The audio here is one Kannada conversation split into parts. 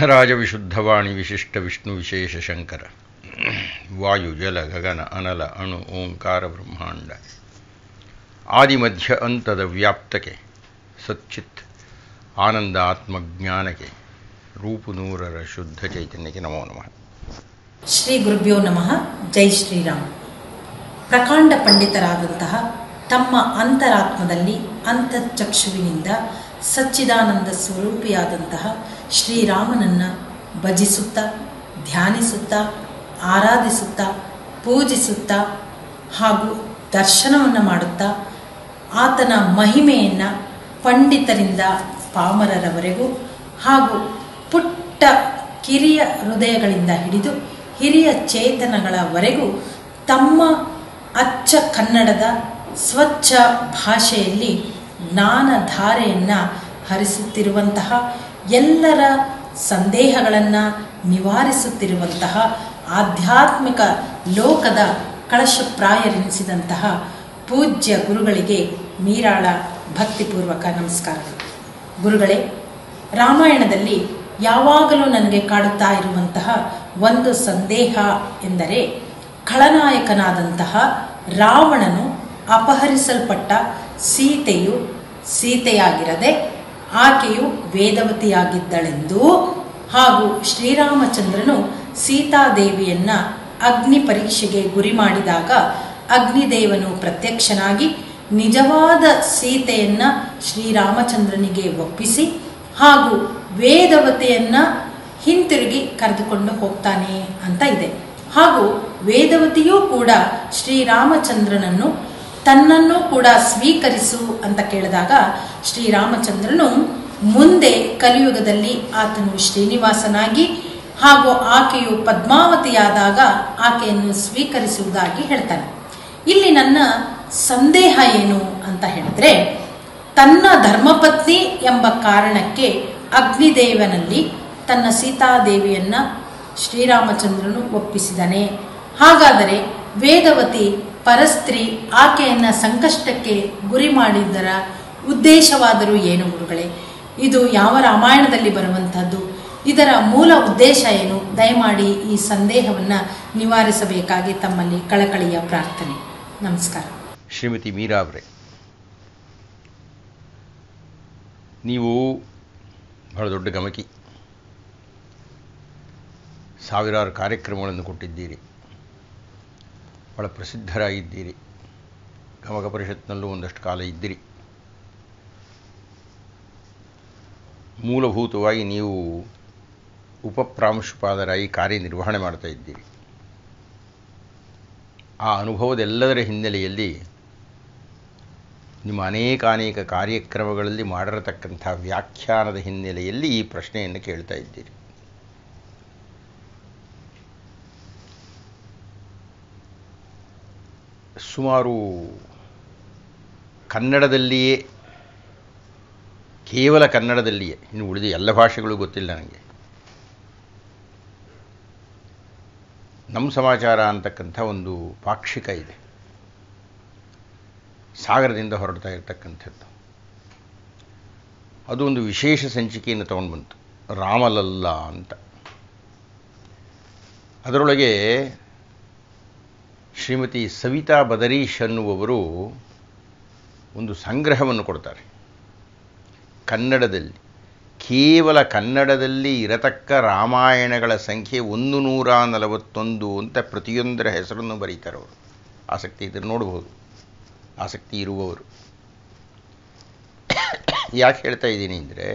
ವಿಘ್ನರಾಜ ವಿಶುದ್ಧವಾಣಿ ವಿಶಿಷ್ಟ ವಿಷ್ಣು ವಿಶೇಷ ಶಂಕರ ವಾಯು ಜಲ ಗಗನ ಅನಲ ಅಣು ಓಂಕಾರ ಬ್ರಹ್ಮಾಂಡ ಆದಿಮಧ್ಯ ಅಂತದ ವ್ಯಾಪ್ತಕ್ಕೆ ಸಚ್ಚಿತ್ ಆನಂದ ಆತ್ಮಜ್ಞಾನಕ್ಕೆ ರೂಪು ನೂರರ ಶುದ್ಧ ಚೈತನ್ಯಕ್ಕೆ ನಮೋ ನಮಃ. ಶ್ರೀ ಗುರುಭ್ಯೋ ನಮಃ. ಜೈ ಶ್ರೀರಾಮ್. ಪ್ರಕಾಂಡ ಪಂಡಿತರಾದಂತಹ ತಮ್ಮ ಅಂತರಾತ್ಮದಲ್ಲಿ ಅಂತಃಚಕ್ಷುವಿನಿಂದ ಸಚ್ಚಿದಾನಂದ ಸ್ವರೂಪಿಯಾದಂತಹ ಶ್ರೀರಾಮನನ್ನು ಭಜಿಸುತ್ತಾ, ಧ್ಯಾನಿಸುತ್ತಾ, ಆರಾಧಿಸುತ್ತಾ, ಪೂಜಿಸುತ್ತಾ ಹಾಗೂ ದರ್ಶನವನ್ನು ಮಾಡುತ್ತಾ ಆತನ ಮಹಿಮೆಯನ್ನು ಪಂಡಿತರಿಂದ ಪಾಮರರವರೆಗೂ ಹಾಗೂ ಪುಟ್ಟ ಕಿರಿಯ ಹೃದಯಗಳಿಂದ ಹಿಡಿದು ಹಿರಿಯ ಚೇತನಗಳವರೆಗೂ ತಮ್ಮ ಅಚ್ಚ ಕನ್ನಡದ ಸ್ವಚ್ಛ ಭಾಷೆಯಲ್ಲಿ ಜ್ಞಾನಧಾರೆಯನ್ನು ಹರಿಸುತ್ತಿರುವಂತಹ, ಎಲ್ಲರ ಸಂದೇಹಗಳನ್ನು ನಿವಾರಿಸುತ್ತಿರುವಂತಹ, ಆಧ್ಯಾತ್ಮಿಕ ಲೋಕದ ಕಳಶಪ್ರಾಯರೆನಿಸಿದಂತಹ ಪೂಜ್ಯ ಗುರುಗಳಿಗೆ ಮೀರಾಳ ಭಕ್ತಿಪೂರ್ವಕ ನಮಸ್ಕಾರಗಳು. ಗುರುಗಳೇ, ರಾಮಾಯಣದಲ್ಲಿ ಯಾವಾಗಲೂ ನನಗೆ ಕಾಡುತ್ತಾ ಇರುವಂತಹ ಒಂದು ಸಂದೇಹ ಎಂದರೆ, ಖಳನಾಯಕನಾದಂತಹ ರಾವಣನು ಅಪಹರಿಸಲ್ಪಟ್ಟ ಸೀತೆಯು ಸೀತೆಯಾಗಿರದೆ ಆಕೆಯು ವೇದವತಿಯಾಗಿದ್ದಳೆಂದೂ ಹಾಗೂ ಶ್ರೀರಾಮಚಂದ್ರನು ಸೀತಾದೇವಿಯನ್ನು ಅಗ್ನಿ ಪರೀಕ್ಷೆಗೆ ಗುರಿ ಮಾಡಿದಾಗ ಅಗ್ನಿದೇವನು ಪ್ರತ್ಯಕ್ಷನಾಗಿ ನಿಜವಾದ ಸೀತೆಯನ್ನು ಶ್ರೀರಾಮಚಂದ್ರನಿಗೆ ಒಪ್ಪಿಸಿ ಹಾಗೂ ವೇದವತಿಯನ್ನು ಹಿಂತಿರುಗಿ ಕರೆದುಕೊಂಡು ಹೋಗ್ತಾನೆ ಅಂತ ಇದೆ. ಹಾಗೂ ವೇದವತಿಯೂ ಕೂಡ ಶ್ರೀರಾಮಚಂದ್ರನನ್ನು ತನ್ನನ್ನು ಕೂಡ ಸ್ವೀಕರಿಸು ಅಂತ ಕೇಳಿದಾಗ ಶ್ರೀರಾಮಚಂದ್ರನು ಮುಂದೆ ಕಲಿಯುಗದಲ್ಲಿ ಆತನು ಶ್ರೀನಿವಾಸನಾಗಿ ಹಾಗೂ ಆಕೆಯು ಪದ್ಮಾವತಿಯಾದಾಗ ಆಕೆಯನ್ನು ಸ್ವೀಕರಿಸುವುದಾಗಿ ಹೇಳ್ತಾನೆ. ಇಲ್ಲಿ ನನ್ನ ಸಂದೇಹ ಏನು ಅಂತ ಹೇಳಿದ್ರೆ, ತನ್ನ ಧರ್ಮಪತ್ನಿ ಎಂಬ ಕಾರಣಕ್ಕೆ ಅಗ್ನಿದೇವನಲ್ಲಿ ತನ್ನ ಸೀತಾದೇವಿಯನ್ನು ಶ್ರೀರಾಮಚಂದ್ರನು ಒಪ್ಪಿಸಿದನೆ. ಹಾಗಾದರೆ ವೇದವತಿ ಪರಸ್ತ್ರೀ ಆಕೆಯನ್ನು ಸಂಕಷ್ಟಕ್ಕೆ ಗುರಿ ಮಾಡಿದ್ದರ ಉದ್ದೇಶವಾದರೂ ಏನು ಗುರುಗಳೇ? ಇದು ಯಾವ ರಾಮಾಯಣದಲ್ಲಿ ಬರುವಂಥದ್ದು? ಇದರ ಮೂಲ ಉದ್ದೇಶ ಏನು? ದಯಮಾಡಿ ಈ ಸಂದೇಹವನ್ನು ನಿವಾರಿಸಬೇಕಾಗಿ ತಮ್ಮಲ್ಲಿ ಕಳಕಳಿಯ ಪ್ರಾರ್ಥನೆ. ನಮಸ್ಕಾರ. ಶ್ರೀಮತಿ ಮೀರಾ ಅವರೇ, ನೀವು ಬಹಳ ದೊಡ್ಡ ಗಮಕಿ. ಸಾವಿರಾರು ಕಾರ್ಯಕ್ರಮಗಳನ್ನು ಕೊಟ್ಟಿದ್ದೀರಿ, ಬಹಳ ಪ್ರಸಿದ್ಧರಾಗಿದ್ದೀರಿ. ಗಮಕ ಪರಿಷತ್ನಲ್ಲೂ ಒಂದಷ್ಟು ಕಾಲ ಇದ್ದಿರಿ. ಮೂಲಭೂತವಾಗಿ ನೀವು ಉಪಪ್ರಾಂಶುಪಾಲರಾಗಿ ಕಾರ್ಯನಿರ್ವಹಣೆ ಮಾಡ್ತಾ ಇದ್ದೀರಿ. ಆ ಅನುಭವದೆಲ್ಲದರ ಹಿನ್ನೆಲೆಯಲ್ಲಿ ನಿಮ್ಮ ಅನೇಕ ಕಾರ್ಯಕ್ರಮಗಳಲ್ಲಿ ಮಾಡಿರತಕ್ಕಂಥ ವ್ಯಾಖ್ಯಾನದ ಹಿನ್ನೆಲೆಯಲ್ಲಿ ಈ ಪ್ರಶ್ನೆಯನ್ನು ಕೇಳ್ತಾ ಇದ್ದೀರಿ. ಸುಮಾರು ಕನ್ನಡದಲ್ಲಿಯೇ, ಕೇವಲ ಕನ್ನಡದಲ್ಲಿಯೇ, ಇನ್ನು ಉಳಿದ ಎಲ್ಲ ಭಾಷೆಗಳು ಗೊತ್ತಿಲ್ಲ ನನಗೆ, ನಮ್ಮ ಸಮಾಚಾರ ಅಂತಕ್ಕಂಥ ಒಂದು ಪಾಕ್ಷಿಕ ಇದೆ, ಸಾಗರದಿಂದ ಹೊರಡ್ತಾ ಇರತಕ್ಕಂಥದ್ದು. ಅದು ಒಂದು ವಿಶೇಷ ಸಂಚಿಕೆಯನ್ನು ತಗೊಂಡು ಬಂತು, ರಾಮಲಲ್ಲ ಅಂತ. ಅದರೊಳಗೆ ಶ್ರೀಮತಿ ಸವಿತಾ ಬದರೀಶ್ ಅನ್ನುವವರು ಒಂದು ಸಂಗ್ರಹವನ್ನು ಕೊಡ್ತಾರೆ. ಕನ್ನಡದಲ್ಲಿ, ಕೇವಲ ಕನ್ನಡದಲ್ಲಿ ಇರತಕ್ಕ ರಾಮಾಯಣಗಳ ಸಂಖ್ಯೆ 141 ಅಂತ ಪ್ರತಿಯೊಂದರ ಹೆಸರನ್ನು ಬರೀತಾರೆ ಅವರು. ಆಸಕ್ತಿ ಇದ್ದರೆ ನೋಡ್ಬೋದು, ಆಸಕ್ತಿ ಇರುವವರು. ಯಾಕೆ ಹೇಳ್ತಾ ಇದ್ದೀನಿ ಅಂದರೆ,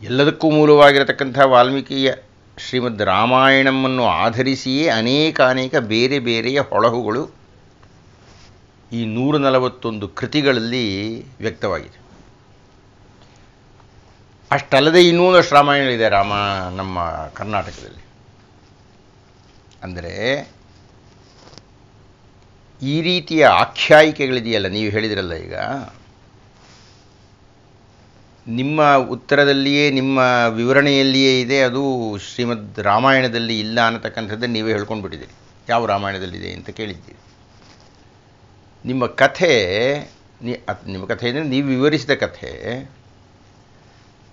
ಎಲ್ಲದಕ್ಕೂ ಮೂಲವಾಗಿರತಕ್ಕಂಥ ವಾಲ್ಮೀಕಿಯ ಶ್ರೀಮದ್ ರಾಮಾಯಣವನ್ನು ಆಧರಿಸಿಯೇ ಅನೇಕ ಬೇರೆ ಬೇರೆಯ ಹೊಳಹುಗಳು ಈ 141 ಕೃತಿಗಳಲ್ಲಿ ವ್ಯಕ್ತವಾಗಿದೆ. ಅಷ್ಟಲ್ಲದೆ ಇನ್ನೊಂದಷ್ಟು ರಾಮಾಯಣಗಳಿದೆ ನಮ್ಮ ಕರ್ನಾಟಕದಲ್ಲಿ. ಅಂದರೆ ಈ ರೀತಿಯ ಆಖ್ಯಾಯಿಕೆಗಳಿದೆಯಲ್ಲ, ನೀವು ಹೇಳಿದ್ರಲ್ಲ ಈಗ, ನಿಮ್ಮ ಉತ್ತರದಲ್ಲಿಯೇ, ನಿಮ್ಮ ವಿವರಣೆಯಲ್ಲಿಯೇ ಇದೆ, ಅದು ಶ್ರೀಮದ್ ರಾಮಾಯಣದಲ್ಲಿ ಇಲ್ಲ ಅನ್ನತಕ್ಕಂಥದ್ದನ್ನು ನೀವೇ ಹೇಳ್ಕೊಂಡು ಬಿಟ್ಟಿದ್ದೀರಿ. ಯಾವ ರಾಮಾಯಣದಲ್ಲಿದೆ ಅಂತ ಕೇಳಿದ್ದೀರಿ. ನಿಮ್ಮ ಕಥೆ ಅಂದರೆ ನೀವು ವಿವರಿಸಿದ ಕಥೆ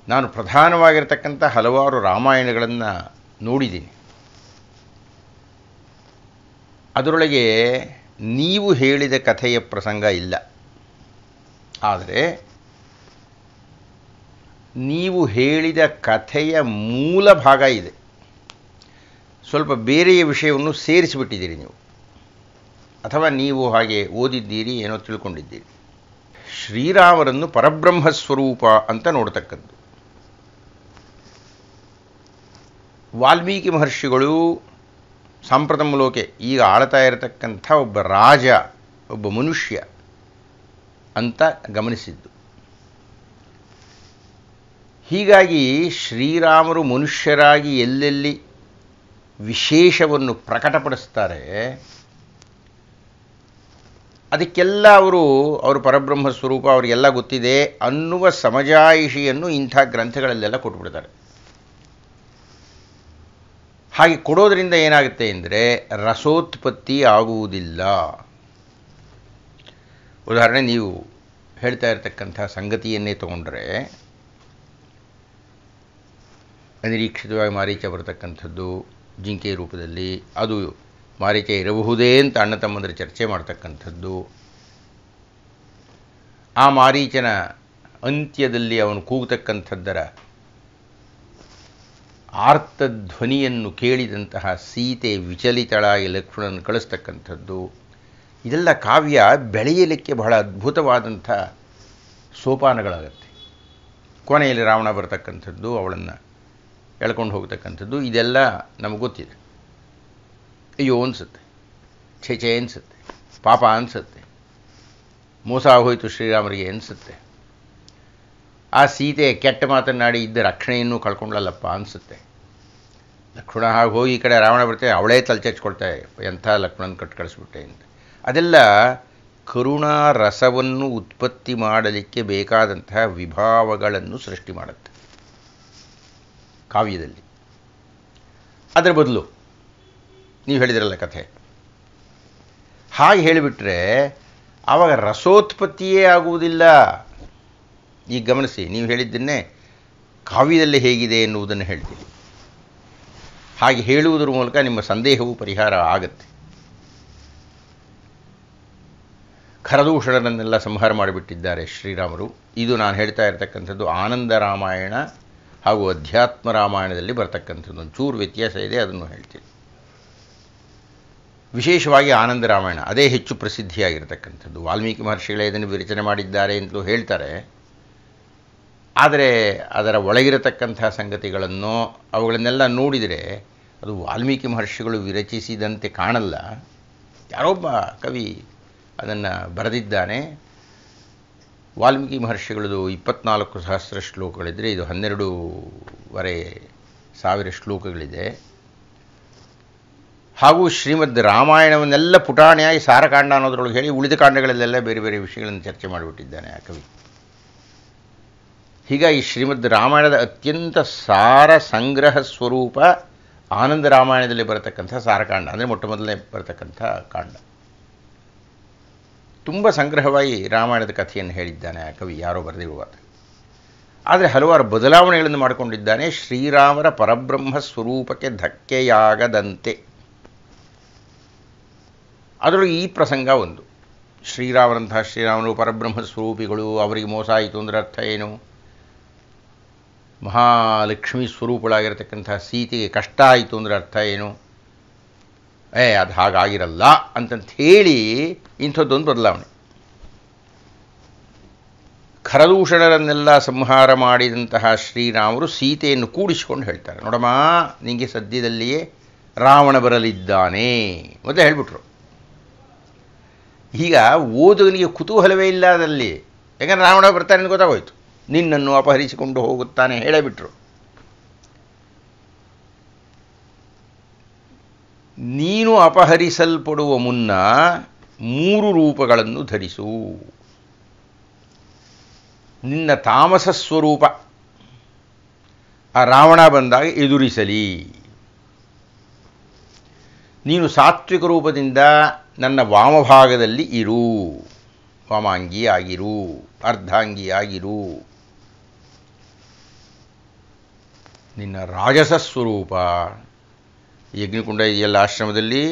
ನಾನು ಪ್ರಧಾನವಾಗಿರತಕ್ಕಂಥ ಹಲವಾರು ರಾಮಾಯಣಗಳನ್ನು ನೋಡಿದ್ದೀನಿ. ಅದರೊಳಗೆ ನೀವು ಹೇಳಿದ ಕಥೆಯ ಪ್ರಸಂಗ ಇಲ್ಲ. ಆದರೆ ನೀವು ಹೇಳಿದ ಕಥೆಯ ಮೂಲ ಭಾಗ ಇದೆ. ಸ್ವಲ್ಪ ಬೇರೆಯ ವಿಷಯವನ್ನು ಸೇರಿಸಿಬಿಟ್ಟಿದ್ದೀರಿ ನೀವು, ಅಥವಾ ನೀವು ಹಾಗೆ ಓದಿದ್ದೀರಿ, ಏನೋ ತಿಳ್ಕೊಂಡಿದ್ದೀರಿ. ಶ್ರೀರಾಮರನ್ನು ಪರಬ್ರಹ್ಮ ಸ್ವರೂಪ ಅಂತ ನೋಡ್ತಕ್ಕದ್ದು. ವಾಲ್ಮೀಕಿ ಮಹರ್ಷಿಗಳು ಸಾಂಪ್ರತಮ ಲೋಕೆ ಈಗ ಆಳ್ತಾ ಇರತಕ್ಕಂಥ ಒಬ್ಬ ರಾಜ, ಒಬ್ಬ ಮನುಷ್ಯ ಅಂತ ಗಮನಿಸಿದ್ದು. ಹೀಗಾಗಿ ಶ್ರೀರಾಮರು ಮನುಷ್ಯರಾಗಿ ಎಲ್ಲೆಲ್ಲಿ ವಿಶೇಷವನ್ನು ಪ್ರಕಟಪಡಿಸ್ತಾರೆ ಅದಕ್ಕೆಲ್ಲ ಅವರು ಪರಬ್ರಹ್ಮ ಸ್ವರೂಪ, ಅವರಿಗೆಲ್ಲ ಗೊತ್ತಿದೆ ಅನ್ನುವ ಸಮಜಾಯಿಷಿಯನ್ನು ಇಂಥ ಗ್ರಂಥಗಳಲ್ಲೆಲ್ಲ ಕೊಟ್ಬಿಡ್ತಾರೆ. ಹಾಗೆ ಕೊಡೋದರಿಂದ ಏನಾಗುತ್ತೆ ಅಂದರೆ ರಸೋತ್ಪತ್ತಿ ಆಗುವುದಿಲ್ಲ. ಉದಾಹರಣೆ, ನೀವು ಹೇಳ್ತಾ ಇರತಕ್ಕಂಥ ಸಂಗತಿಯನ್ನೇ ತಗೊಂಡ್ರೆ, ಅನಿರೀಕ್ಷಿತವಾಗಿ ಮಾರೀಚ ಬರತಕ್ಕಂಥದ್ದು ಜಿಂಕೆ ರೂಪದಲ್ಲಿ, ಅದು ಮಾರೀಚ ಇರಬಹುದೇ ಅಂತ ಅಣ್ಣ ತಮ್ಮಂದರೆ ಚರ್ಚೆ ಮಾಡ್ತಕ್ಕಂಥದ್ದು, ಆ ಮಾರೀಚನ ಅಂತ್ಯದಲ್ಲಿ ಅವನು ಕೂಗತಕ್ಕಂಥದ್ದರ ಆರ್ತಧ್ವನಿಯನ್ನು ಕೇಳಿದಂತಹ ಸೀತೆ ವಿಚಲಿತಳಾಗಿ ಲಕ್ಷ್ಮಣನ ಕಳಿಸ್ತಕ್ಕಂಥದ್ದು, ಇದೆಲ್ಲ ಕಾವ್ಯ ಬೆಳೆಯಲಿಕ್ಕೆ ಬಹಳ ಅದ್ಭುತವಾದಂಥ ಸೋಪಾನಗಳಾಗತ್ತೆ. ಕೊನೆಯಲ್ಲಿ ರಾವಣ ಬರತಕ್ಕಂಥದ್ದು, ಅವಳನ್ನು ಎಳ್ಕೊಂಡು ಹೋಗ್ತಕ್ಕಂಥದ್ದು, ಇದೆಲ್ಲ ನಮಗೆ ಗೊತ್ತಿದೆ. ಅಯ್ಯೋ ಅನಿಸುತ್ತೆ, ಛೇ ಅನಿಸುತ್ತೆ, ಪಾಪ ಅನಿಸುತ್ತೆ, ಮೋಸ ಆಗೋಯ್ತು ಶ್ರೀರಾಮರಿಗೆ ಅನಿಸುತ್ತೆ. ಆ ಸೀತೆ ಕೆಟ್ಟ ಮಾತನ್ನಾಡಿ ಇದ್ದ ರಕ್ಷಣೆಯನ್ನು ಕಳ್ಕೊಂಡ್ಲಲ್ಲಪ್ಪ ಅನಿಸುತ್ತೆ. ಲಕ್ಷ್ಮಣ ಹಾಗೆ ಹೋಗಿ ಈ ಕಡೆ ರಾವಣ ಬರ್ತೇವೆ, ಅವಳೇ ತಲೆಚಚ್ಕೊಳ್ತಾಳೆ, ಎಂಥ ಲಕ್ಷ್ಮಣನ ಕಟ್ಟು ಕಳಿಸ್ಬಿಟ್ಟೆ ಅಂತ. ಅದೆಲ್ಲ ಕರುಣಾ ರಸವನ್ನು ಉತ್ಪತ್ತಿ ಮಾಡಲಿಕ್ಕೆ ಬೇಕಾದಂತಹ ವಿಭಾವಗಳನ್ನು ಸೃಷ್ಟಿ ಮಾಡುತ್ತೆ ಕಾವ್ಯದಲ್ಲಿ. ಅದರ ಬದಲು ನೀವು ಹೇಳಿದ್ರಲ್ಲ ಕಥೆ, ಹಾಗೆ ಹೇಳಿಬಿಟ್ರೆ ಆವಾಗ ರಸೋತ್ಪತ್ತಿಯೇ ಆಗುವುದಿಲ್ಲ. ಈಗ ಗಮನಿಸಿ, ನೀವು ಹೇಳಿದ್ದನ್ನೇ ಕಾವ್ಯದಲ್ಲಿ ಹೇಗಿದೆ ಎನ್ನುವುದನ್ನು ಹೇಳ್ತೀರಿ. ಹಾಗೆ ಹೇಳುವುದರ ಮೂಲಕ ನಿಮ್ಮ ಸಂದೇಹವು ಪರಿಹಾರ ಆಗುತ್ತೆ. ಖರದೂಷಣರನ್ನೆಲ್ಲ ಸಂಹಾರ ಮಾಡಿಬಿಟ್ಟಿದ್ದಾರೆ ಶ್ರೀರಾಮರು. ಇದು ನಾನು ಹೇಳ್ತಾ ಇರತಕ್ಕಂಥದ್ದು ಆನಂದ ರಾಮಾಯಣ ಹಾಗೂ ಅಧ್ಯಾತ್ಮ ರಾಮಾಯಣದಲ್ಲಿ ಬರ್ತಕ್ಕಂಥದ್ದು. ಒಂಚೂರು ವ್ಯತ್ಯಾಸ ಇದೆ, ಅದನ್ನು ಹೇಳ್ತೀನಿ. ವಿಶೇಷವಾಗಿ ಆನಂದ ರಾಮಾಯಣ ಅದೇ ಹೆಚ್ಚು ಪ್ರಸಿದ್ಧಿಯಾಗಿರ್ತಕ್ಕಂಥದ್ದು. ವಾಲ್ಮೀಕಿ ಮಹರ್ಷಿಗಳೇ ಇದನ್ನು ವಿರಚನೆ ಮಾಡಿದ್ದಾರೆ ಅಂತಲೂ ಹೇಳ್ತಾರೆ. ಆದರೆ ಅದರ ಒಳಗಿರತಕ್ಕಂಥ ಸಂಗತಿಗಳನ್ನು ಅವುಗಳನ್ನೆಲ್ಲ ನೋಡಿದರೆ ಅದು ವಾಲ್ಮೀಕಿ ಮಹರ್ಷಿಗಳು ವಿರಚಿಸಿದಂತೆ ಕಾಣಲ್ಲ. ಯಾರೊಬ್ಬ ಕವಿ ಅದನ್ನು ಬರೆದಿದ್ದಾನೆ. ವಾಲ್ಮೀಕಿ ಮಹರ್ಷಿಗಳದು 24,000 ಶ್ಲೋಕಗಳಿದ್ದರೆ ಇದು 12,500 ಶ್ಲೋಕಗಳಿದೆ. ಹಾಗೂ ಶ್ರೀಮದ್ ರಾಮಾಯಣವನ್ನೆಲ್ಲ ಪುಟಾಣಿಯಾಗಿ ಸಾರಕಾಂಡ ಅನ್ನೋದ್ರೊಳಗೆ ಹೇಳಿ ಉಳಿದ ಕಾಂಡಗಳಲ್ಲೆಲ್ಲ ಬೇರೆ ಬೇರೆ ವಿಷಯಗಳನ್ನು ಚರ್ಚೆ ಮಾಡಿಬಿಟ್ಟಿದ್ದಾನೆ ಆ ಕವಿ. ಹೀಗಾಗಿ ಶ್ರೀಮದ್ ರಾಮಾಯಣದ ಅತ್ಯಂತ ಸಾರ ಸಂಗ್ರಹ ಸ್ವರೂಪ ಆನಂದ ರಾಮಾಯಣದಲ್ಲಿ ಬರತಕ್ಕಂಥ ಸಾರಕಾಂಡ, ಅಂದರೆ ಮೊಟ್ಟ ಮೊದಲನೇ ಬರತಕ್ಕಂಥ ಕಾಂಡ. ತುಂಬ ಸಂಗ್ರಹವಾಗಿ ರಾಮಾಯಣದ ಕಥೆಯನ್ನು ಹೇಳಿದ್ದಾನೆ ಆ ಕವಿ, ಯಾರೋ ಬರೆದಿರುವಾಗ. ಆದರೆ ಹಲವಾರು ಬದಲಾವಣೆಗಳನ್ನು ಮಾಡಿಕೊಂಡಿದ್ದಾನೆ ಶ್ರೀರಾಮರ ಪರಬ್ರಹ್ಮ ಸ್ವರೂಪಕ್ಕೆ ಧಕ್ಕೆಯಾಗದಂತೆ. ಅದರೊಳಗೆ ಈ ಪ್ರಸಂಗ ಒಂದು. ಶ್ರೀರಾಮರು ಪರಬ್ರಹ್ಮ ಸ್ವರೂಪಿಗಳು, ಅವರಿಗೆ ಮೋಸ ಆಯಿತು ಅಂದರೆ ಅರ್ಥ ಏನು? ಮಹಾಲಕ್ಷ್ಮೀ ಸ್ವರೂಪಳಾಗಿರತಕ್ಕಂಥ ಸೀತೆಗೆ ಕಷ್ಟ ಆಯಿತು ಅಂದರೆ ಅರ್ಥ ಏನು? ಅದು ಹಾಗಾಗಿರಲ್ಲ ಅಂತಂತ ಹೇಳಿ ಇಂಥದ್ದೊಂದು ಬದಲಾವಣೆ. ಖರದೂಷಣರನ್ನೆಲ್ಲ ಸಂಹಾರ ಮಾಡಿದಂತಹ ಶ್ರೀರಾಮರು ಸೀತೆಯನ್ನು ಕೂಡಿಸಿಕೊಂಡು ಹೇಳ್ತಾರೆ, ನೋಡಮ್ಮ ನಿಮಗೆ ಸದ್ಯದಲ್ಲಿಯೇ ರಾವಣ ಬರಲಿದ್ದಾನೆ ಮೊದಲೇ ಹೇಳಿಬಿಟ್ರು. ಈಗ ಓದುಗನಿಗೆ ಕುತೂಹಲವೇ ಇಲ್ಲ ಅದರಲ್ಲಿ, ಯಾಕಂದರೆ ರಾವಣ ಬರ್ತಾನೆ ಅಂತ ಗೊತ್ತಾಗೋಯ್ತು. ನಿನ್ನನ್ನು ಅಪಹರಿಸಿಕೊಂಡು ಹೋಗುತ್ತಾನೆ ಹೇಳಬಿಟ್ರು. ನೀನು ಅಪಹರಿಸಲ್ಪಡುವ ಮುನ್ನ 3 ರೂಪಗಳನ್ನು ಧರಿಸು. ನಿನ್ನ ತಾಮಸ ಸ್ವರೂಪ ಆ ರಾವಣ ಬಂದಾಗ ಎದುರಿಸಲಿ. ನೀನು ಸಾತ್ವಿಕ ರೂಪದಿಂದ ನನ್ನ ವಾಮಭಾಗದಲ್ಲಿ ಇರು, ವಾಮಾಂಗಿ ಆಗಿರು, ಅರ್ಧಾಂಗಿ ಆಗಿರು. ನಿನ್ನ ರಾಜಸ ಸ್ವರೂಪ. ಈ ಅಗ್ನಿಕುಂಡ ಇದೆಯಲ್ಲ ಆಶ್ರಮದಲ್ಲಿ,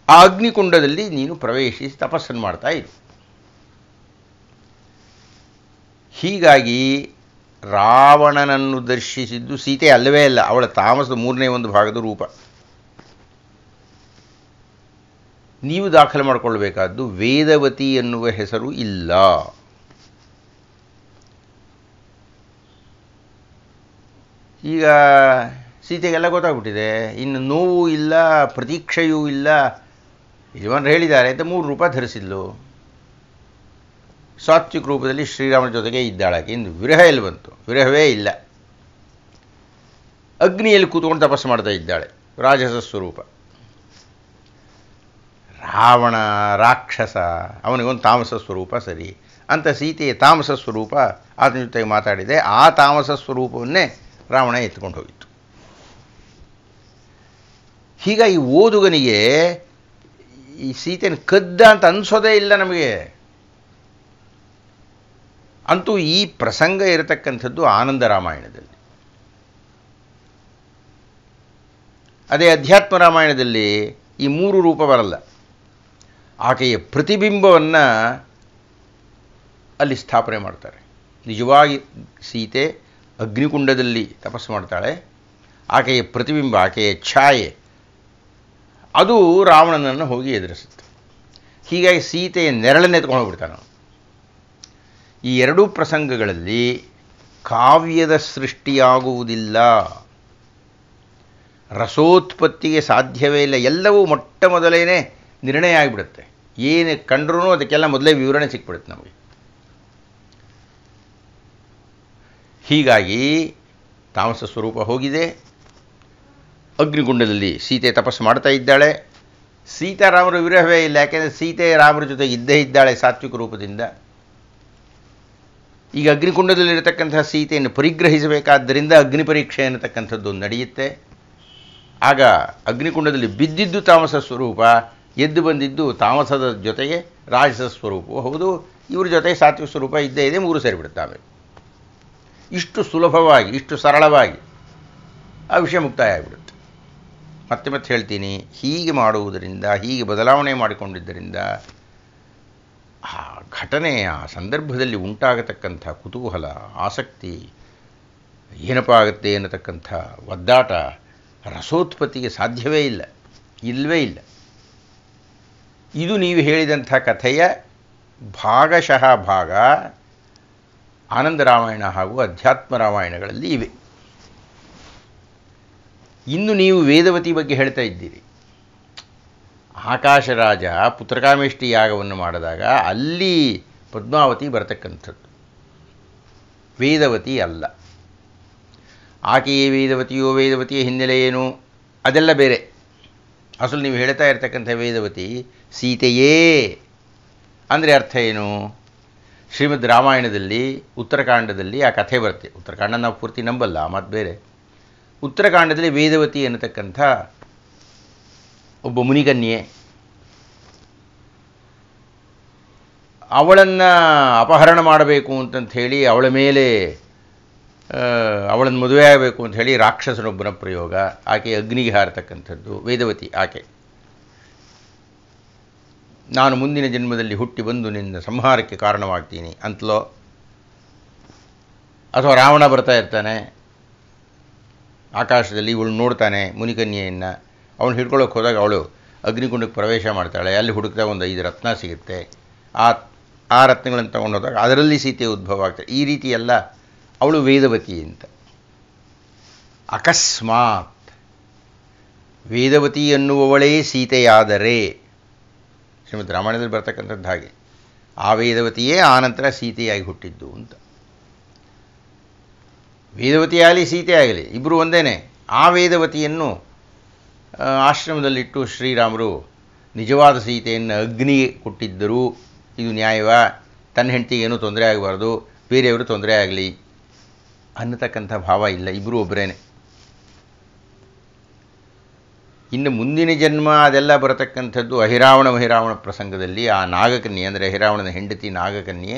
ಆ ಅಗ್ನಿಕುಂಡದಲ್ಲಿ ನೀನು ಪ್ರವೇಶಿಸಿ ತಪಸ್ಸನ್ನು ಮಾಡ್ತಾ ಇರು. ಹೀಗಾಗಿ ರಾವಣನನ್ನು ದರ್ಶಿಸಿದ್ದು ಸೀತೆ ಅಲ್ಲವೇ ಅಲ್ಲ, ಅವಳ ತಾಮಸದ 3/1 ಭಾಗದ ರೂಪ. ನೀವು ದಾಖಲೆ ಮಾಡಿಕೊಳ್ಳಬೇಕಾದ್ದು ವೇದವತಿ ಎನ್ನುವ ಹೆಸರು ಇಲ್ಲ. ಈಗ ಸೀತೆಗೆಲ್ಲ ಗೊತ್ತಾಗ್ಬಿಟ್ಟಿದೆ, ಇನ್ನು ನೋವು ಇಲ್ಲ, ಪ್ರತೀಕ್ಷೆಯೂ ಇಲ್ಲ. ಯಜಮಾನರು ಹೇಳಿದ್ದಾರೆ ಅಂತ 3 ರೂಪ ಧರಿಸಿದ್ಲು. ಸಾತ್ವಿಕ ರೂಪದಲ್ಲಿ ಶ್ರೀರಾಮನ ಜೊತೆಗೆ ಇದ್ದಾಳಾಕೆ. ಇನ್ನು ವಿರಹ ಎಲ್ಲಿ ಬಂತು? ವಿರಹವೇ ಇಲ್ಲ. ಅಗ್ನಿಯಲ್ಲಿ ಕೂತ್ಕೊಂಡು ತಪಸ್ಸು ಮಾಡ್ತಾ ಇದ್ದಾಳೆ, ರಾಜಸ ಸ್ವರೂಪ. ರಾವಣ ರಾಕ್ಷಸ, ಅವನಿಗೊಂದು ತಾಮಸ ಸ್ವರೂಪ ಸರಿ ಅಂತ ಸೀತೆಯ ತಾಮಸ ಸ್ವರೂಪ ಆತನ ಜೊತೆಗೆ ಮಾತಾಡಿದೆ. ಆ ತಾಮಸ ಸ್ವರೂಪವನ್ನೇ ರಾವಣ ಎತ್ಕೊಂಡು ಹೋಗಿತ್ತು. ಹೀಗಾಗಿ ಓದುಗನಿಗೆ ಈ ಸೀತೆಯನ್ನು ಕದ್ದ ಅಂತ ಅನಿಸೋದೇ ಇಲ್ಲ ನಮಗೆ. ಅಂತೂ ಈ ಪ್ರಸಂಗ ಇರತಕ್ಕಂಥದ್ದು ಆನಂದ ರಾಮಾಯಣದಲ್ಲಿ. ಅದೇ ಅಧ್ಯಾತ್ಮ ರಾಮಾಯಣದಲ್ಲಿ ಈ 3 ರೂಪ ಬರಲ್ಲ. ಆಕೆಯ ಪ್ರತಿಬಿಂಬವನ್ನು ಅಲ್ಲಿ ಸ್ಥಾಪನೆ ಮಾಡ್ತಾರೆ. ನಿಜವಾಗಿ ಸೀತೆ ಅಗ್ನಿಕುಂಡದಲ್ಲಿ ತಪಸ್ಸು ಮಾಡ್ತಾಳೆ. ಆಕೆಯ ಪ್ರತಿಬಿಂಬ, ಆಕೆಯ ಛಾಯೆ ಅದು ರಾವಣನನ್ನು ಹೋಗಿ ಎದುರಿಸುತ್ತೆ. ಹೀಗಾಗಿ ಸೀತೆಯ ನೆರಳನ್ನು ಎತ್ಕೊಂಡು ಹೋಗ್ಬಿಡ್ತಾನೆ. ಈ 2 ಪ್ರಸಂಗಗಳಲ್ಲಿ ಕಾವ್ಯದ ಸೃಷ್ಟಿಯಾಗುವುದಿಲ್ಲ, ರಸೋತ್ಪತ್ತಿಗೆ ಸಾಧ್ಯವೇ ಇಲ್ಲ. ಎಲ್ಲವೂ ಮೊಟ್ಟ ಮೊದಲೇನೆ ನಿರ್ಣಯ ಆಗಿಬಿಡುತ್ತೆ. ಏನು ಕಂಡ್ರೂ ಅದಕ್ಕೆಲ್ಲ ಮೊದಲೇ ವಿವರಣೆ ಸಿಕ್ಬಿಡುತ್ತೆ ನಮಗೆ. ಹೀಗಾಗಿ ತಾಮಸ ಸ್ವರೂಪ ಹೋಗಿದೆ. ಅಗ್ನಿಕುಂಡದಲ್ಲಿ ಸೀತೆ ತಪಸ್ಸು ಮಾಡ್ತಾ ಇದ್ದಾಳೆ. ಸೀತಾರಾಮರ ವಿರಹವೇ ಇಲ್ಲ, ಯಾಕೆಂದರೆ ಸೀತೆ ರಾಮರ ಜೊತೆಗೆ ಇದ್ದೇ ಇದ್ದಾಳೆ ಸಾತ್ವಿಕ ರೂಪದಿಂದ. ಈಗ ಅಗ್ನಿಕುಂಡದಲ್ಲಿರತಕ್ಕಂತಹ ಸೀತೆಯನ್ನು ಪರಿಗ್ರಹಿಸಬೇಕಾದ್ದರಿಂದ ಅಗ್ನಿ ಪರೀಕ್ಷೆ ಅನ್ನತಕ್ಕಂಥದ್ದು ನಡೆಯುತ್ತೆ. ಆಗ ಅಗ್ನಿಕುಂಡದಲ್ಲಿ ಬಿದ್ದಿದ್ದು ತಾಮಸ ಸ್ವರೂಪ, ಎದ್ದು ಬಂದಿದ್ದು ತಾಮಸದ ಜೊತೆಗೆ ರಾಜಸ ಸ್ವರೂಪವು ಹೌದು. ಇವ್ರ ಜೊತೆ ಸಾತ್ವಿಕ ಸ್ವರೂಪ ಇದ್ದೇ ಇದೆ, 3 ಸೇರಿಬಿಡುತ್ತವೆ. ಇಷ್ಟು ಸುಲಭವಾಗಿ, ಇಷ್ಟು ಸರಳವಾಗಿ ಆ ವಿಷಯ ಮುಕ್ತಾಯ ಆಗಿಬಿಡುತ್ತೆ. ಮತ್ತೆ ಹೇಳ್ತೀನಿ, ಹೀಗೆ ಮಾಡುವುದರಿಂದ, ಹೀಗೆ ಬದಲಾವಣೆ ಮಾಡಿಕೊಂಡಿದ್ದರಿಂದ ಆ ಘಟನೆ, ಆ ಸಂದರ್ಭದಲ್ಲಿ ಉಂಟಾಗತಕ್ಕಂಥ ಕುತೂಹಲ, ಆಸಕ್ತಿ, ಏನಪ್ಪ ಆಗುತ್ತೆ ಅನ್ನತಕ್ಕಂಥ ಒದ್ದಾಟ, ರಸೋತ್ಪತ್ತಿಗೆ ಸಾಧ್ಯವೇ ಇಲ್ಲ, ಇಲ್ಲವೇ ಇಲ್ಲ. ಇದು ನೀವು ಹೇಳಿದಂಥ ಕಥೆಯ ಭಾಗಶಃ ಭಾಗ ಆನಂದ ರಾಮಾಯಣ ಹಾಗೂ ಅಧ್ಯಾತ್ಮ ರಾಮಾಯಣಗಳಲ್ಲಿ ಇವೆ. ಇನ್ನು ನೀವು ವೇದವತಿ ಬಗ್ಗೆ ಹೇಳ್ತಾ ಇದ್ದೀರಿ. ಆಕಾಶರಾಜ ಪುತ್ರಕಾಮೇಷ್ಟಿ ಯಾಗವನ್ನು ಮಾಡಿದಾಗ ಅಲ್ಲಿ ಪದ್ಮಾವತಿ ಬರತಕ್ಕಂಥದ್ದು, ವೇದವತಿ ಅಲ್ಲ. ಆಕೆಯೇ ವೇದವತಿಯೋ, ವೇದವತಿಯ ಹಿನ್ನೆಲೆ ಏನು, ಅದೆಲ್ಲ ಬೇರೆ. ಅಸಲು ನೀವು ಹೇಳ್ತಾ ಇರ್ತಕ್ಕಂಥ ವೇದವತಿ ಸೀತೆಯೇ ಅಂದರೆ ಅರ್ಥ ಏನು? ಶ್ರೀಮದ್ ರಾಮಾಯಣದಲ್ಲಿ ಉತ್ತರಕಾಂಡದಲ್ಲಿ ಆ ಕಥೆ ಬರುತ್ತೆ. ಉತ್ತರಕಾಂಡ ನಾವು ಪೂರ್ತಿ ನಂಬಲ್ಲ, ಮತ್ತು ಬೇರೆ. ಉತ್ತರಕಾಂಡದಲ್ಲಿ ವೇದವತಿ ಅನ್ನತಕ್ಕಂಥ ಒಬ್ಬ ಮುನಿಕನ್ಯೆ, ಅವಳನ್ನು ಅಪಹರಣ ಮಾಡಬೇಕು ಅಂತಂತ ಹೇಳಿ, ಅವಳ ಮೇಲೆ ಅವಳನ್ನು ಮದುವೆ ಆಗಬೇಕು ಅಂತ ಹೇಳಿ ರಾಕ್ಷಸನೊಬ್ಬನ ಪ್ರಯೋಗ. ಆಕೆ ಅಗ್ನಿಗೆ ಹಾರತಕ್ಕಂಥದ್ದು ವೇದವತಿ. ಆಕೆ ನಾನು ಮುಂದಿನ ಜನ್ಮದಲ್ಲಿ ಹುಟ್ಟಿ ಬಂದು ನಿನ್ನ ಸಂಹಾರಕ್ಕೆ ಕಾರಣವಾಗ್ತೀನಿ ಅಂತಲೋ, ಅಥವಾ ರಾವಣ ಬರ್ತಾ ಇರ್ತಾನೆ ಆಕಾಶದಲ್ಲಿ, ಇವಳು ನೋಡ್ತಾನೆ ಮುನಿಕನ್ಯೆಯನ್ನು, ಅವನು ಹಿಡ್ಕೊಳ್ಳೋಕೆ ಹೋದಾಗ ಅವಳು ಅಗ್ನಿಕುಂಡಕ್ಕೆ ಪ್ರವೇಶ ಮಾಡ್ತಾಳೆ. ಅಲ್ಲಿ ಹುಡುಕ್ದಾಗ ಒಂದು 5 ರತ್ನ ಸಿಗುತ್ತೆ. ಆ ರತ್ನಗಳನ್ನು ತಗೊಂಡು ಹೋದಾಗ ಅದರಲ್ಲಿ ಸೀತೆ ಉದ್ಭವ ಆಗ್ತಾಳೆ. ಈ ರೀತಿ ಎಲ್ಲ ಅವಳು ವೇದವತಿ ಅಂತ. ಅಕಸ್ಮಾತ್ ವೇದವತಿ ಎನ್ನುವವಳೇ ಸೀತೆಯಾದರೆ, ಶ್ರೀಮದ್ ರಾಮಾಯಣದಲ್ಲಿ ಬರ್ತಕ್ಕಂಥದ್ದು ಹಾಗೆ, ಆ ವೇದವತಿಯೇ ಆನಂತರ ಸೀತೆಯಾಗಿ ಹುಟ್ಟಿದ್ದು ಅಂತ. ವೇದವತಿ ಆಗಲಿ ಸೀತೆ ಆಗಲಿ ಇಬ್ಬರು ಒಂದೇನೆ. ಆ ವೇದವತಿಯನ್ನು ಆಶ್ರಮದಲ್ಲಿಟ್ಟು ಶ್ರೀರಾಮರು ನಿಜವಾದ ಸೀತೆಯನ್ನು ಅಗ್ನಿಗೆ ಕೊಟ್ಟಿದ್ದರು. ಇದು ನ್ಯಾಯವ? ತನ್ನ ಹೆಂಡತಿಗೆ ಏನೂ ತೊಂದರೆ ಆಗಬಾರ್ದು, ಬೇರೆಯವರು ತೊಂದರೆ ಆಗಲಿ ಅನ್ನತಕ್ಕಂಥ ಭಾವ ಇಲ್ಲ. ಇಬ್ಬರು ಒಬ್ಬರೇನೆ. ಇನ್ನು ಮುಂದಿನ ಜನ್ಮ ಅದೆಲ್ಲ ಬರತಕ್ಕಂಥದ್ದು ಅಹಿರಾವಣ ಪ್ರಸಂಗದಲ್ಲಿ ಆ ನಾಗಕನ್ಯೆ, ಅಂದರೆ ಅಹಿರಾವಣನ ಹೆಂಡತಿ ನಾಗಕನ್ಯೆ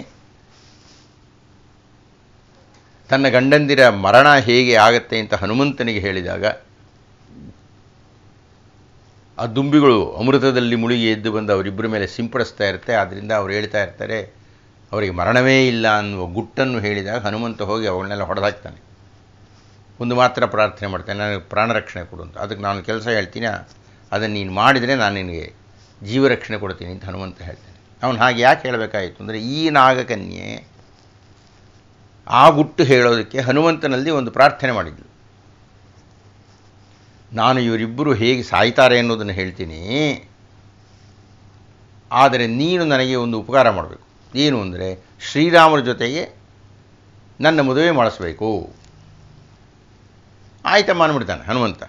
ತನ್ನ ಗಂಡಂದಿರ ಮರಣ ಹೇಗೆ ಆಗತ್ತೆ ಅಂತ ಹನುಮಂತನಿಗೆ ಹೇಳಿದಾಗ ಆ ದುಂಬಿಗಳು ಅಮೃತದಲ್ಲಿ ಮುಳುಗಿ ಎದ್ದು ಬಂದು ಅವರಿಬ್ಬರ ಮೇಲೆ ಸಿಂಪಡಿಸ್ತಾ ಇರುತ್ತೆ. ಆದ್ದರಿಂದ ಅವ್ರು ಹೇಳ್ತಾ ಇರ್ತಾರೆ ಅವರಿಗೆ ಮರಣವೇ ಇಲ್ಲ ಅನ್ನುವ ಗುಟ್ಟನ್ನು ಹೇಳಿದಾಗ ಹನುಮಂತ ಹೋಗಿ ಅವಳನ್ನೆಲ್ಲ ಹೊಡೆದಾಕ್ತಾನೆ. ಒಂದು ಮಾತ್ರ ಪ್ರಾರ್ಥನೆ ಮಾಡ್ತಾನೆ, ನನಗೆ ಪ್ರಾಣರಕ್ಷಣೆ ಕೊಡು ಅಂತ. ಅದಕ್ಕೆ ನಾನು ಕೆಲಸ ಹೇಳ್ತೀನಿ, ಅದನ್ನು ನೀನು ಮಾಡಿದರೆ ನಾನು ನಿನಗೆ ಜೀವರಕ್ಷಣೆ ಕೊಡ್ತೀನಿ ಅಂತ ಹನುಮಂತ ಹೇಳ್ತಾನೆ. ಅವನು ಹಾಗೆ ಯಾಕೆ ಹೇಳಬೇಕಾಯಿತು ಅಂದರೆ ಈ ನಾಗಕನ್ಯೆ ಆ ಗುಟ್ಟು ಹೇಳೋದಕ್ಕೆ ಹನುಮಂತನಲ್ಲಿ ಒಂದು ಪ್ರಾರ್ಥನೆ ಮಾಡಿದ್ಳು. ನಾನು ಇವರಿಬ್ಬರು ಹೇಗೆ ಸಾಯ್ತಾರೆ ಅನ್ನೋದನ್ನು ಹೇಳ್ತೀನಿ, ಆದರೆ ನೀನು ನನಗೆ ಒಂದು ಉಪಕಾರ ಮಾಡಬೇಕು. ಏನು ಅಂದರೆ ಶ್ರೀರಾಮರ ಜೊತೆಗೆ ನನ್ನ ಮದುವೆ ಮಾಡಿಸ್ಬೇಕು. ಆಯ್ತಮ್ಮ ಅಂದ್ಬಿಡ್ತಾನೆ ಹನುಮಂತ.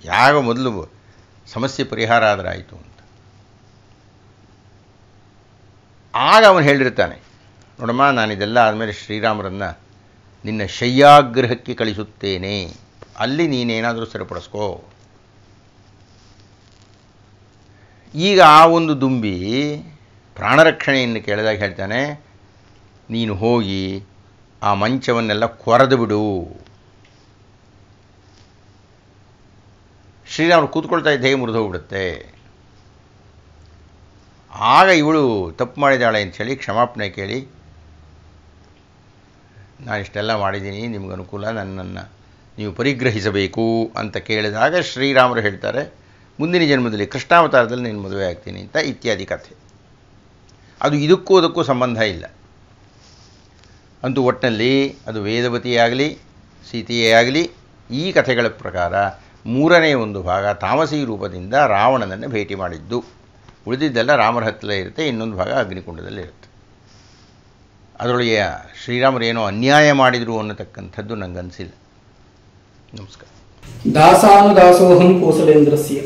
ಯಾವ ಮೊದಲು ಸಮಸ್ಯೆ ಪರಿಹಾರ ಆದರೆ ಆಯಿತು ಅಂತ. ಆಗ ಅವನು ಹೇಳಿರ್ತಾನೆ, ನೋಡಮ್ಮ, ನಾನಿದೆಲ್ಲ ಆದಮೇಲೆ ಶ್ರೀರಾಮರನ್ನು ನಿನ್ನ ಶಯ್ಯಾಗ್ರಹಕ್ಕೆ ಕಳಿಸುತ್ತೇನೆ, ಅಲ್ಲಿ ನೀನೇನಾದರೂ ಸರಿಪಡಿಸ್ಕೋ. ಈಗ ಆ ಒಂದು ದುಂಬಿ ಪ್ರಾಣರಕ್ಷಣೆಯನ್ನು ಕೇಳಿದಾಗ ಹೇಳ್ತಾನೆ, ನೀನು ಹೋಗಿ ಆ ಮಂಚವನ್ನೆಲ್ಲ ಕೊರೆದು ಬಿಡು. ಶ್ರೀರಾಮರು ಕೂತ್ಕೊಳ್ತಾ ಇದ್ದ ಹೇಗೆ ಮುರಿದೋಗ್ಬಿಡುತ್ತೆ. ಆಗ ಇವಳು ತಪ್ಪು ಮಾಡಿದಾಳೆ ಅಂಥೇಳಿ ಕ್ಷಮಾಪಣೆ ಕೇಳಿ, ನಾನಿಷ್ಟೆಲ್ಲ ಮಾಡಿದ್ದೀನಿ, ನಿಮ್ಗೆ ಅನುಕೂಲ, ನನ್ನನ್ನು ನೀವು ಪರಿಗ್ರಹಿಸಬೇಕು ಅಂತ ಕೇಳಿದಾಗ ಶ್ರೀರಾಮರು ಹೇಳ್ತಾರೆ, ಮುಂದಿನ ಜನ್ಮದಲ್ಲಿ ಕೃಷ್ಣಾವತಾರದಲ್ಲಿ ನೀನು ಮದುವೆ ಆಗ್ತೀನಿ ಅಂತ ಇತ್ಯಾದಿ ಕಥೆ. ಅದು ಇದಕ್ಕೂ ಅದಕ್ಕೂ ಸಂಬಂಧ ಇಲ್ಲ. ಅಂತೂ ಒಟ್ಟಿನಲ್ಲಿ ಅದು ವೇದವತಿಯೇ ಆಗಲಿ ಸೀತೆಯೇ ಆಗಲಿ ಈ ಕಥೆಗಳ ಪ್ರಕಾರ ಮೂರನೇ ಒಂದು ಭಾಗ ತಾಮಸಿ ರೂಪದಿಂದ ರಾವಣನನ್ನು ಭೇಟಿ ಮಾಡಿದ್ದು. ಉಳಿದಿದ್ದೆಲ್ಲ ರಾಮರ ಹತ್ತಿರ ಇರುತ್ತೆ, ಇನ್ನೊಂದು ಭಾಗ ಅಗ್ನಿಕುಂಡದಲ್ಲಿರುತ್ತೆ. ಅದರೊಳಗೆ ಶ್ರೀರಾಮರು ಏನೋ ಅನ್ಯಾಯ ಮಾಡಿದರು ಅನ್ನತಕ್ಕಂಥದ್ದು ನನಗನ್ಸಿಲ್ಲ. ನಮಸ್ಕಾರ. ದಾಸಾನುದಾಸೋಹಂ ಕೋಸಲೇಂದ್ರಸ್ಯ.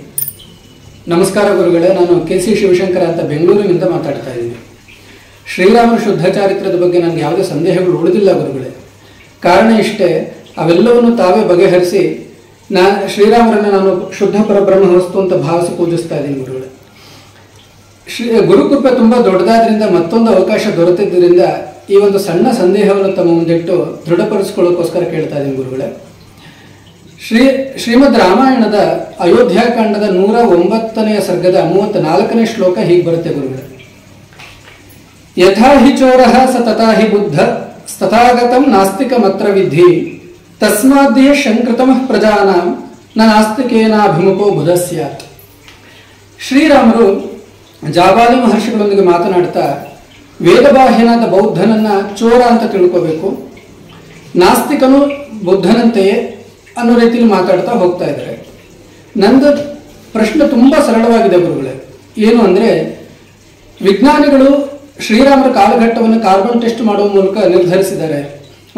ನಮಸ್ಕಾರ ಗುರುಗಳೇ, ನಾನು KC ಶಿವಶಂಕರ ಅಂತ ಬೆಂಗಳೂರಿನಿಂದ ಮಾತಾಡ್ತಾ ಇದ್ದೀನಿ. ಶ್ರೀರಾಮನ ಶುದ್ಧ ಚಾರಿತ್ರದ ಬಗ್ಗೆ ನನಗೆ ಯಾವುದೇ ಸಂದೇಹಗಳು ಉಳಿದಿಲ್ಲ ಗುರುಗಳೇ. ಕಾರಣ ಇಷ್ಟೇ, ಅವೆಲ್ಲವನ್ನು ತಾವೇ ಬಗೆಹರಿಸಿ ಶ್ರೀರಾಮರನ್ನು ನಾನು ಶುದ್ಧ ಪರಬ್ರಹ್ಮ ವಸ್ತು ಅಂತ ಭಾವಿಸಿ ಪೂಜಿಸ್ತಾ ಇದ್ದೀನಿ ಗುರುಗಳೇ. ಗುರುಕೃಪೆ ತುಂಬ ದೊಡ್ಡದಾದ್ರಿಂದ ಮತ್ತೊಂದು ಅವಕಾಶ ದೊರೆತಿದ್ದರಿಂದ ಈ ಒಂದು ಸಣ್ಣ ಸಂದೇಹವನ್ನು ತಮ್ಮ ಮುಂದಿಟ್ಟು ದೃಢಪಡಿಸ್ಕೊಳ್ಳೋಕ್ಕೋಸ್ಕರ ಕೇಳ್ತಾ ಇದ್ದೀನಿ ಗುರುಗಳೇ. ಶ್ರೀಮದ್ ರಾಮಾಯಣದ ಅಯೋಧ್ಯಾಕಾಂಡದ 109ನೇ ಸರ್ಗದ 34ನೇ ಶ್ಲೋಕ ಹೀಗೆ ಬರುತ್ತೆ ಗುರುಗಳೇ. ಯಥಾ ಹಿ ಚೋರಃ ಸ ತಥಾ ಹಿ ಬುದ್ಧ ತಥಾಗತಂ ನಾಸ್ತಿಕಮತ್ರ ವಿಧಿ ತಸ್ಮಾದ್ಯೇ ಶಂಕೃತಮಃ ಪ್ರಜಾನಾಂ ನ ನಾಸ್ತಿಕೇನಾಭಿಮುಖೋ ಬುಧ ಸ್ಯಾತ್. ಶ್ರೀರಾಮರು ಜಾಬಾಲಿ ಮಹರ್ಷಿಗಳೊಂದಿಗೆ ಮಾತನಾಡ್ತಾ ವೇದಬಾಹ್ಯನಾದ ಬೌದ್ಧನನ್ನ ಚೋರ ಅಂತ ತಿಳ್ಕೋಬೇಕು, ನಾಸ್ತಿಕನು ಬುದ್ಧನಂತೆಯೇ ಅನ್ನೋ ರೀತಿಯಲ್ಲಿ ಮಾತಾಡ್ತಾ ಹೋಗ್ತಾ ಇದ್ದಾರೆ. ನಂದು ಪ್ರಶ್ನೆ ತುಂಬ ಸರಳವಾಗಿದೆ ಗುರುಗಳೇ. ಏನು ಅಂದರೆ, ವಿಜ್ಞಾನಿಗಳು ಶ್ರೀರಾಮರ ಕಾಲಘಟ್ಟವನ್ನು ಕಾರ್ಬನ್ ಟೆಸ್ಟ್ ಮಾಡುವ ಮೂಲಕ ನಿರ್ಧರಿಸಿದ್ದಾರೆ.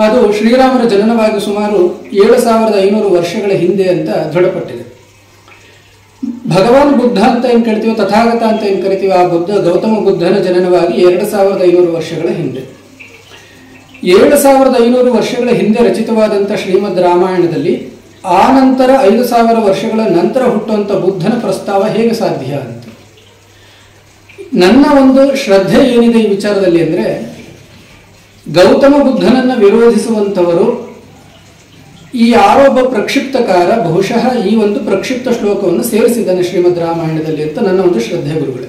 ಅದು ಶ್ರೀರಾಮರ ಜನನವಾಗಿ ಸುಮಾರು 7500 ವರ್ಷಗಳ ಹಿಂದೆ ಅಂತ ದೃಢಪಟ್ಟಿದೆ. ಭಗವಾನ್ ಬುದ್ಧ ಅಂತ ಏನು ಕರಿತೀವೋ, ತಥಾಗತ ಅಂತ ಏನು ಕರಿತೀವೋ, ಆ ಬುದ್ಧ ಗೌತಮ ಬುದ್ಧನ ಜನನವಾಗಿ 2500 ವರ್ಷಗಳ ಹಿಂದೆ. 7500 ವರ್ಷಗಳ ಹಿಂದೆ ರಚಿತವಾದಂಥ ಶ್ರೀಮದ್ ರಾಮಾಯಣದಲ್ಲಿ ಆ ನಂತರ 5000 ವರ್ಷಗಳ ನಂತರ ಹುಟ್ಟುವಂಥ ಬುದ್ಧನ ಪ್ರಸ್ತಾವ ಹೇಗೆ ಸಾಧ್ಯ ಅಂತ ನನ್ನ ಒಂದು ಶ್ರದ್ಧೆ ಏನಿದೆ ಈ ವಿಚಾರದಲ್ಲಿ ಅಂದರೆ, ಗೌತಮ ಬುದ್ಧನನ್ನು ವಿರೋಧಿಸುವಂಥವರು ಈ ಯಾರೊಬ್ಬ ಪ್ರಕ್ಷಿಪ್ತಕಾರ ಬಹುಶಃ ಈ ಒಂದು ಪ್ರಕ್ಷಿಪ್ತ ಶ್ಲೋಕವನ್ನು ಸೇರಿಸಿದ್ದಾನೆ ಶ್ರೀಮದ್ ರಾಮಾಯಣದಲ್ಲಿ ಅಂತ ನನ್ನ ಒಂದು ಶ್ರದ್ಧೆ ಗುರುಗಳೇ.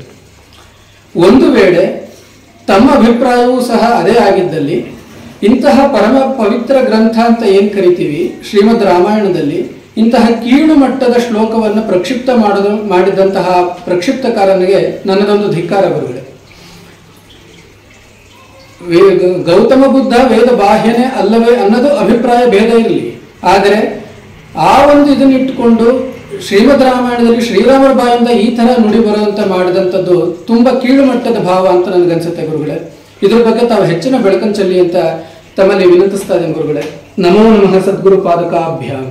ಒಂದು ವೇಳೆ ತಮ್ಮ ಅಭಿಪ್ರಾಯವೂ ಸಹ ಅದೇ ಆಗಿದ್ದಲ್ಲಿ ಇಂತಹ ಪರಮ ಪವಿತ್ರ ಗ್ರಂಥ ಅಂತ ಏನು ಕರಿತೀವಿ ಶ್ರೀಮದ್ ರಾಮಾಯಣದಲ್ಲಿ ಇಂತಹ ಕೀಳು ಮಟ್ಟದ ಶ್ಲೋಕವನ್ನು ಪ್ರಕ್ಷಿಪ್ತ ಮಾಡಿದಂತಹ ಪ್ರಕ್ಷಿಪ್ತಕಾರನಿಗೆ ನನ್ನದೊಂದು ಧಿಕ್ಕಾರ ಗುರುಗಳೇ. ಗೌತಮ ಬುದ್ಧ ವೇದ ಬಾಹ್ಯನೇ ಅಲ್ಲವೇ ಅನ್ನೋದು ಅಭಿಪ್ರಾಯ ಭೇದ ಇರಲಿ, ಆದರೆ ಆ ಒಂದು ಇದನ್ನ ಇಟ್ಟುಕೊಂಡು ಶ್ರೀಮದ್ ರಾಮಾಯಣದಲ್ಲಿ ಶ್ರೀರಾಮರ ಬಾಯಿಂದ ಈ ತರ ನುಡಿ ಬರುವಂತ ಮಾಡಿದಂಥದ್ದು ತುಂಬಾ ಕೀಳು ಮಟ್ಟದ ಭಾವ ಅಂತ ನನಗನ್ಸುತ್ತೆ ಗುರುಗಳೇ. ಇದ್ರ ಬಗ್ಗೆ ತಾವು ಹೆಚ್ಚಿನ ಬೆಳಕನ್ನು ಚೆಲ್ಲಿ ಅಂತ ತಮ್ಮಲ್ಲಿ ವಿನಂತಿಸ್ತಾ ಇದ್ದೇನೆ ಗುರುಗಳೇ. ನಮೋ ನಮಃ ಸದ್ಗುರು ಪಾದಕಾಭ್ಯಾಮ್.